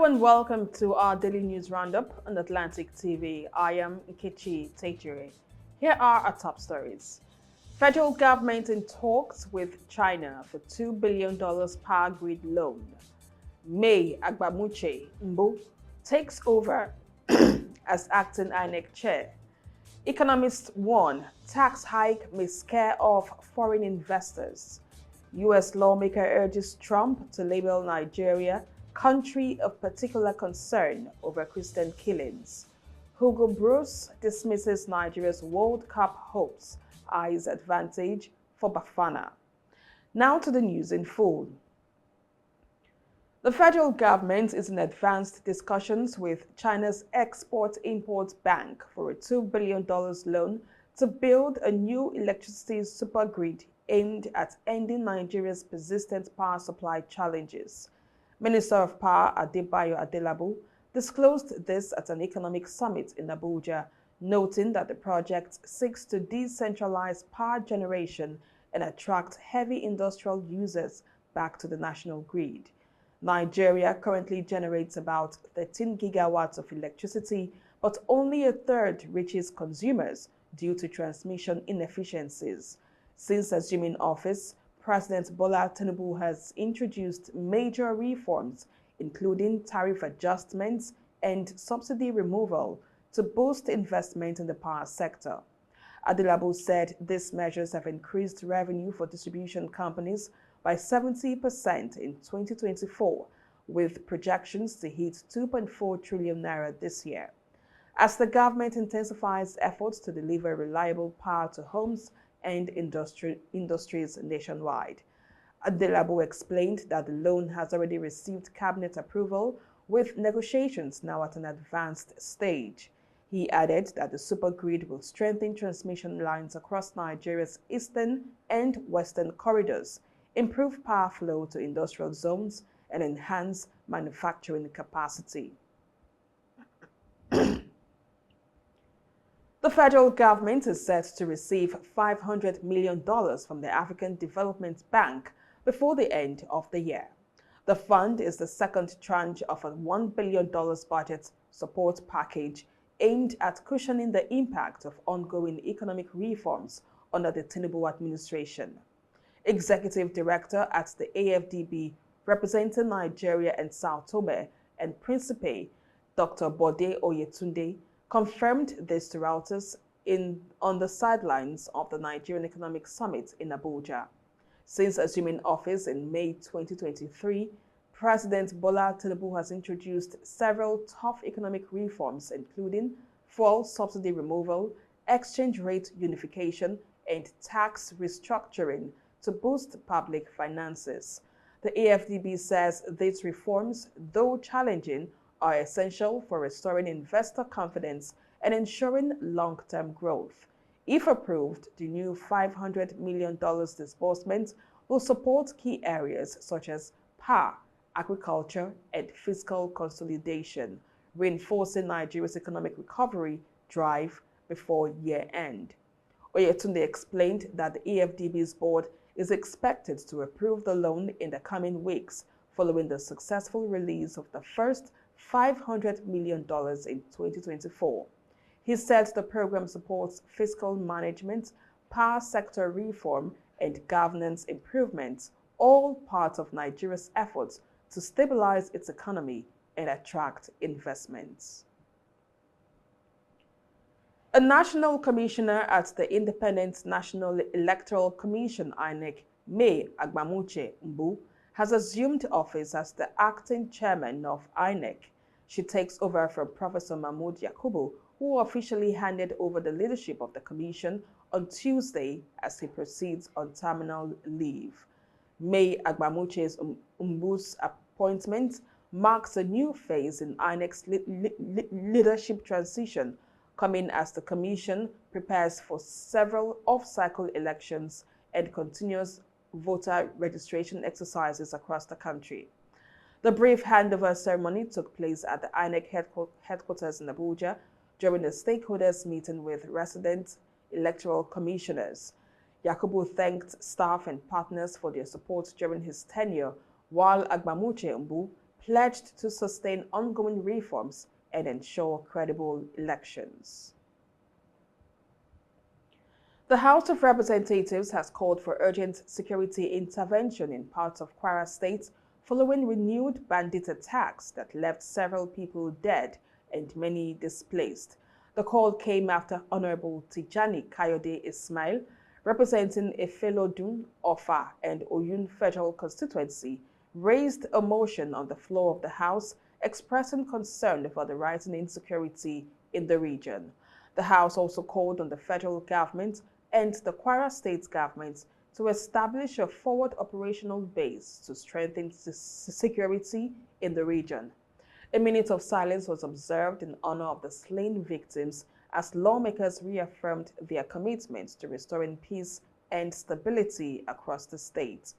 Hello and welcome to our daily news roundup on Atlantic TV. I am Nkechi Tejire. Here are our top stories. Federal government in talks with China for $2 billion power grid loan. May Agbamuche Mbu takes over as acting INEC chair. Economists warn tax hike may scare off foreign investors. U.S. lawmaker urges Trump to label Nigeria country of particular concern over Christian killings. Hugo Bruce dismisses Nigeria's World Cup hopes, eyes advantage for Bafana. Now to the news in full. The federal government is in advanced discussions with China's Export-Import Bank for a $2 billion loan to build a new electricity supergrid aimed at ending Nigeria's persistent power supply challenges. Minister of Power Adebayo Adelabu disclosed this at an economic summit in Abuja, noting that the project seeks to decentralize power generation and attract heavy industrial users back to the national grid. Nigeria currently generates about 13 gigawatts of electricity, but only a third reaches consumers due to transmission inefficiencies. Since assuming office, President Bola Tinubu has introduced major reforms, including tariff adjustments and subsidy removal, to boost investment in the power sector. Adelabu said these measures have increased revenue for distribution companies by 70% in 2024, with projections to hit 2.4 trillion naira this year. As the government intensifies efforts to deliver reliable power to homes and industries nationwide. Adelabu explained that the loan has already received cabinet approval, with negotiations now at an advanced stage. He added that the supergrid will strengthen transmission lines across Nigeria's eastern and western corridors, improve power flow to industrial zones, and enhance manufacturing capacity. The federal government is set to receive $500 million from the African Development Bank before the end of the year. The fund is the second tranche of a $1 billion budget support package aimed at cushioning the impact of ongoing economic reforms under the Tinubu administration. Executive Director at the AFDB representing Nigeria and Sao Tome and Principe, Dr. Bode Oyetunde, confirmed this to Reuters on the sidelines of the Nigerian Economic Summit in Abuja. Since assuming office in May 2023, President Bola Tinubu has introduced several tough economic reforms, including fuel subsidy removal, exchange rate unification, and tax restructuring to boost public finances. The AFDB says these reforms, though challenging, are essential for restoring investor confidence and ensuring long-term growth. If approved, the new $500 million disbursement will support key areas such as power, agriculture, and fiscal consolidation, reinforcing Nigeria's economic recovery drive before year-end. Oyetunde explained that the AFDB's board is expected to approve the loan in the coming weeks following the successful release of the first $500 million in 2024. He said the program supports fiscal management, power sector reform, and governance improvements, all part of Nigeria's efforts to stabilize its economy and attract investments. A national commissioner at the Independent National Electoral Commission, INEC, May Agbamuche Mbu, has assumed office as the acting chairman of INEC. She takes over from Professor Mahmood Yakubu, who officially handed over the leadership of the commission on Tuesday as he proceeds on terminal leave. May Agbamuche's Mbu's appointment marks a new phase in INEC's leadership transition, coming as the Commission prepares for several off-cycle elections and continuous voter registration exercises across the country. The brief handover ceremony took place at the INEC headquarters in Abuja during a stakeholders meeting with resident electoral commissioners. Yakubu thanked staff and partners for their support during his tenure, while Agbamuche Mbu pledged to sustain ongoing reforms and ensure credible elections. The House of Representatives has called for urgent security intervention in parts of Kwara State following renewed bandit attacks that left several people dead and many displaced. The call came after Honorable Tijani Kayode Ismail, representing Ifelodun, Ofa, and Oyun Federal Constituency, raised a motion on the floor of the House expressing concern for the rising insecurity in the region. The House also called on the federal government and the Kwara State government to establish a forward operational base to strengthen security in the region. A minute of silence was observed in honor of the slain victims as lawmakers reaffirmed their commitment to restoring peace and stability across the state.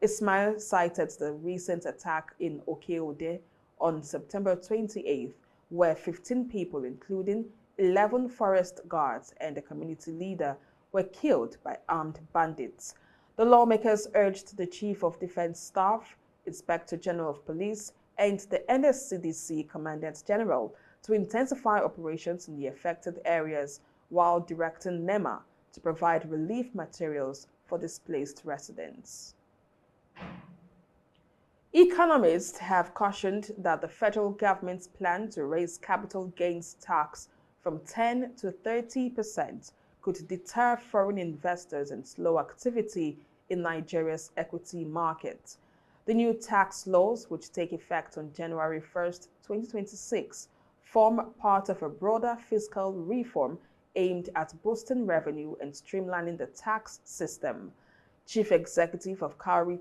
Ismail cited the recent attack in Okeode on September 28th, where 15 people, including 11 forest guards and a community leader, were killed by armed bandits. The lawmakers urged the Chief of Defense Staff, Inspector General of Police, and the NSCDC Commandant General to intensify operations in the affected areas while directing NEMA to provide relief materials for displaced residents. Economists have cautioned that the federal government's plan to raise capital gains tax from 10 to 30% could deter foreign investors and slow activity in Nigeria's equity market. The new tax laws, which take effect on January 1st, 2026, form part of a broader fiscal reform aimed at boosting revenue and streamlining the tax system. Chief Executive of Cowrie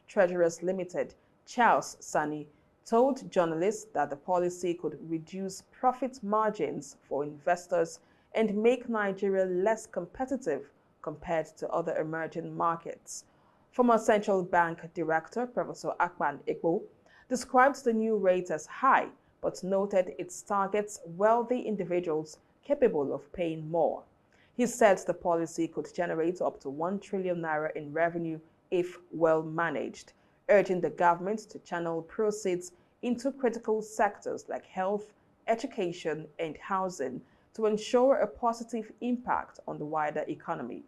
Treasurers Limited, Charles Sani, told journalists that the policy could reduce profit margins for investors and make Nigeria less competitive compared to other emerging markets. Former central bank director Professor Akpan Ekpo described the new rate as high, but noted it targets wealthy individuals capable of paying more. He said the policy could generate up to 1 trillion naira in revenue if well managed, urging the government to channel proceeds into critical sectors like health, education, and housing to ensure a positive impact on the wider economy.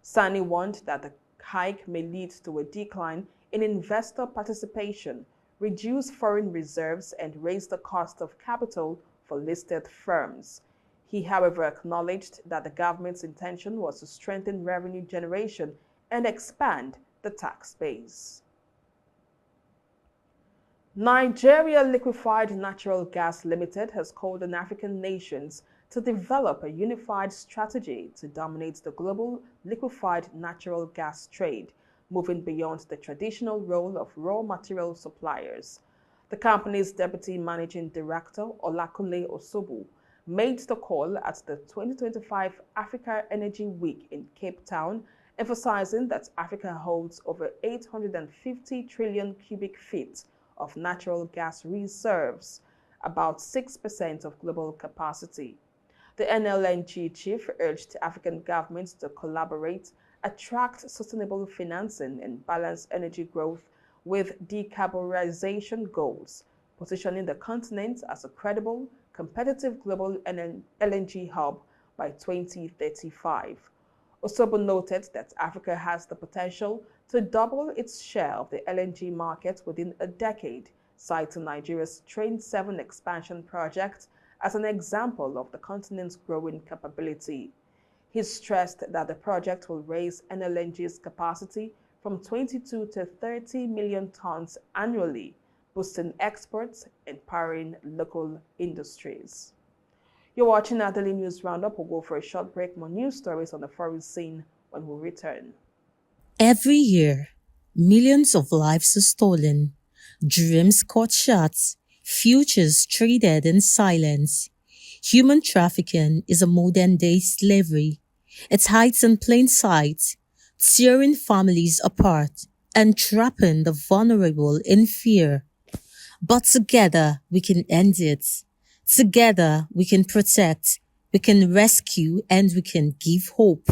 Sani warned that the hike may lead to a decline in investor participation, reduce foreign reserves, and raise the cost of capital for listed firms. He, however, acknowledged that the government's intention was to strengthen revenue generation and expand the tax base. Nigeria Liquefied Natural Gas Limited has called on African nations to develop a unified strategy to dominate the global liquefied natural gas trade, moving beyond the traditional role of raw material suppliers. The company's deputy managing director, Olakunle Osobu, made the call at the 2025 Africa Energy Week in Cape Town, emphasizing that Africa holds over 850 trillion cubic feet of natural gas reserves, about 6% of global capacity. The NLNG chief urged African governments to collaborate, attract sustainable financing, and balance energy growth with decarbonization goals, positioning the continent as a credible, competitive global LNG hub by 2035. Osobo noted that Africa has the potential to double its share of the LNG market within a decade, citing Nigeria's Train 7 expansion project as an example of the continent's growing capability. He stressed that the project will raise NLNG's capacity from 22 to 30 million tons annually, boosting exports and powering local industries. You're watching our Daily News Roundup. We'll go for a short break. More news stories on the foreign scene when we return. Every year, millions of lives are stolen, dreams cut short, futures traded in silence. Human trafficking is a modern-day slavery. It hides in plain sight, tearing families apart and trapping the vulnerable in fear. But together, we can end it. Together, we can protect, we can rescue, and we can give hope.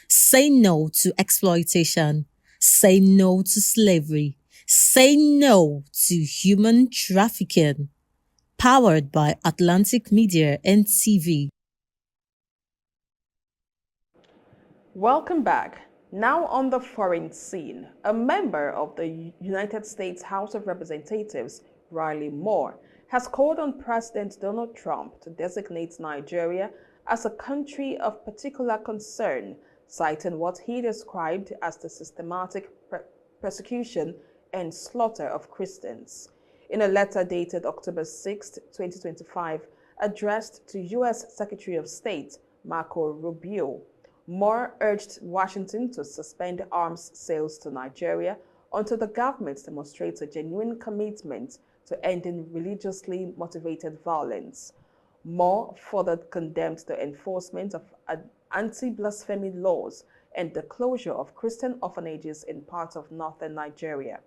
Say no to exploitation. Say no to slavery. Say no to human trafficking. Powered by Atlantic Media and TV. Welcome back. Now on the foreign scene, a member of the United States House of Representatives, Riley Moore, has called on President Donald Trump to designate Nigeria as a country of particular concern, citing what he described as the systematic persecution and slaughter of Christians. In a letter dated October 6, 2025, addressed to U.S. Secretary of State Marco Rubio, Moore urged Washington to suspend arms sales to Nigeria until the government demonstrates a genuine commitment to ending religiously motivated violence. Moore further condemned the enforcement of anti-blasphemy laws and the closure of Christian orphanages in parts of northern Nigeria.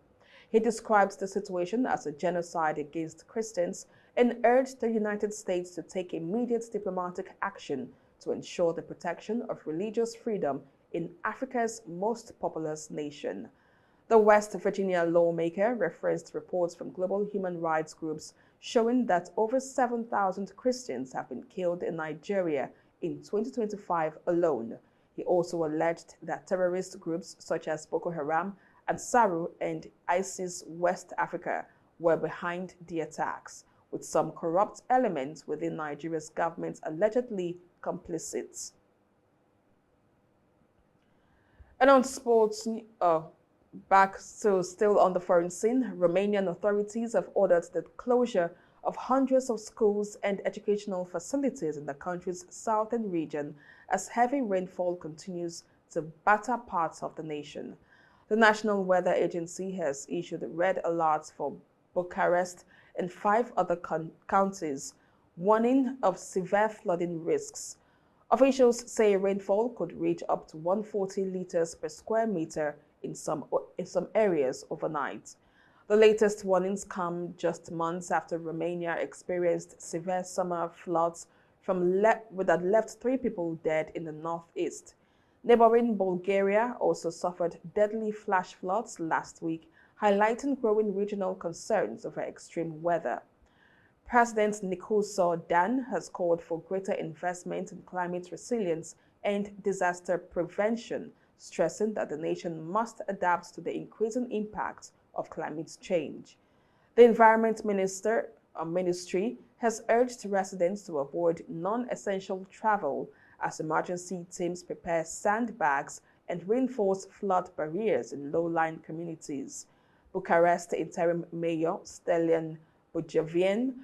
He described the situation as a genocide against Christians and urged the United States to take immediate diplomatic action to ensure the protection of religious freedom in Africa's most populous nation. The West Virginia lawmaker referenced reports from global human rights groups showing that over 7,000 Christians have been killed in Nigeria in 2025 alone. He also alleged that terrorist groups such as Boko Haram, Ansarut, and ISIS West Africa were behind the attacks, with some corrupt elements within Nigeria's government allegedly complicit. And on sports, back to still on the foreign scene, Romanian authorities have ordered the closure of hundreds of schools and educational facilities in the country's southern region as heavy rainfall continues to batter parts of the nation. The National Weather Agency has issued red alerts for Bucharest and 5 other counties, warning of severe flooding risks. Officials say rainfall could reach up to 140 liters per square meter in some areas overnight. The latest warnings come just months after Romania experienced severe summer floods that left 3 people dead in the northeast. Neighboring Bulgaria also suffered deadly flash floods last week, highlighting growing regional concerns over extreme weather. President Nicolae Dan has called for greater investment in climate resilience and disaster prevention, stressing that the nation must adapt to the increasing impact of climate change. The Environment Ministry has urged residents to avoid non-essential travel as emergency teams prepare sandbags and reinforce flood barriers in low-lying communities. Bucharest Interim Mayor Stelian Bujavian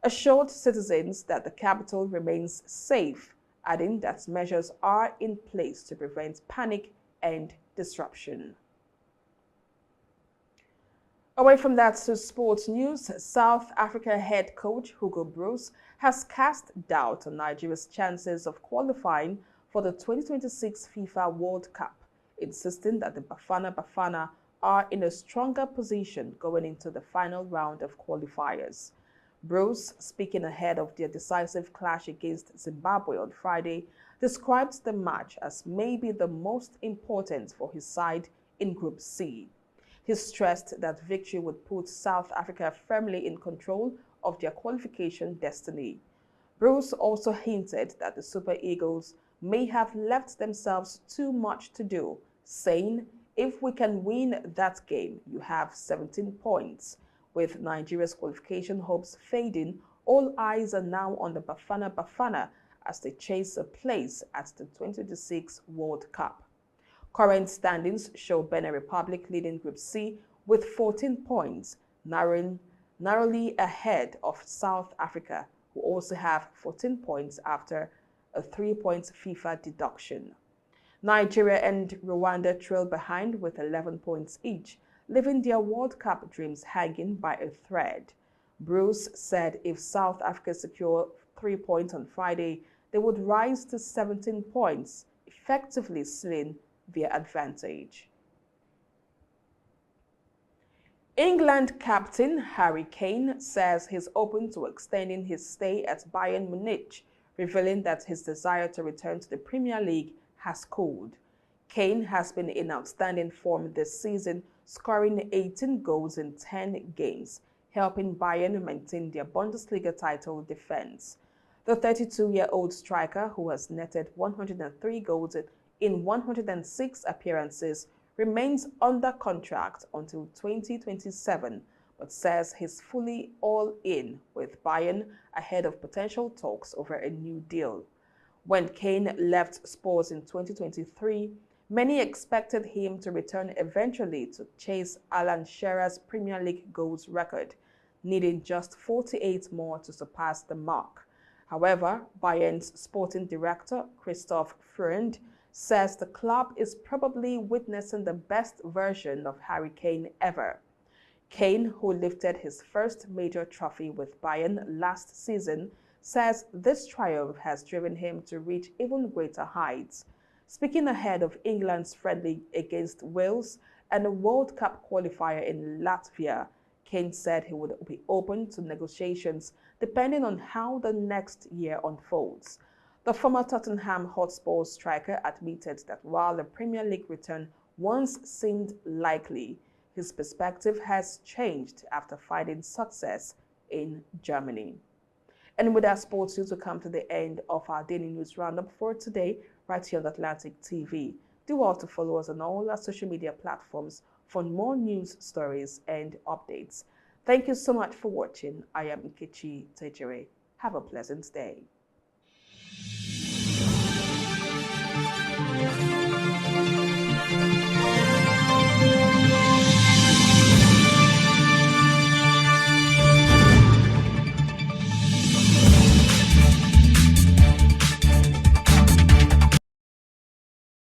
assured citizens that the capital remains safe, adding that measures are in place to prevent panic and disruption. Away from that to sports news, South Africa head coach Hugo Broos has cast doubt on Nigeria's chances of qualifying for the 2026 FIFA World Cup, insisting that the Bafana are in a stronger position going into the final round of qualifiers. Broos, speaking ahead of their decisive clash against Zimbabwe on Friday, described the match as maybe the most important for his side in Group C. He stressed that victory would put South Africa firmly in control of their qualification destiny. Bruce also hinted that the Super Eagles may have left themselves too much to do, saying, "If we can win that game, you have 17 points." With Nigeria's qualification hopes fading, all eyes are now on the Bafana as they chase a place at the 2026 World Cup. Current standings show Benin Republic leading Group C with 14 points, narrowly ahead of South Africa, who also have 14 points after a 3-point FIFA deduction. Nigeria and Rwanda trail behind with 11 points each, leaving their World Cup dreams hanging by a thread. Bruce said if South Africa secure 3 points on Friday, they would rise to 17 points, effectively sealing their advantage. England captain Harry Kane says he's open to extending his stay at Bayern Munich, revealing that his desire to return to the Premier League has cooled. Kane has been in outstanding form this season, scoring 18 goals in 10 games, helping Bayern maintain their Bundesliga title defense. The 32-year-old striker, who has netted 103 goals in 106 appearances, remains under contract until 2027, but says he's fully all in with Bayern ahead of potential talks over a new deal. When Kane left Spurs in 2023, many expected him to return eventually to chase Alan Shearer's Premier League goals record, needing just 48 more to surpass the mark. However, Bayern's sporting director, Christoph Freund, says the club is probably witnessing the best version of Harry Kane ever. Kane, who lifted his first major trophy with Bayern last season, says this triumph has driven him to reach even greater heights. Speaking ahead of England's friendly against Wales and a World Cup qualifier in Latvia, Kane said he would be open to negotiations depending on how the next year unfolds. The former Tottenham Hotspur striker admitted that while the Premier League return once seemed likely, his perspective has changed after finding success in Germany. And with our sports news, we come to the end of our daily news roundup for today, right here on Atlantic TV. Do also follow us on all our social media platforms for more news, stories, and updates. Thank you so much for watching. I am Nkechi Tejere. Have a pleasant day.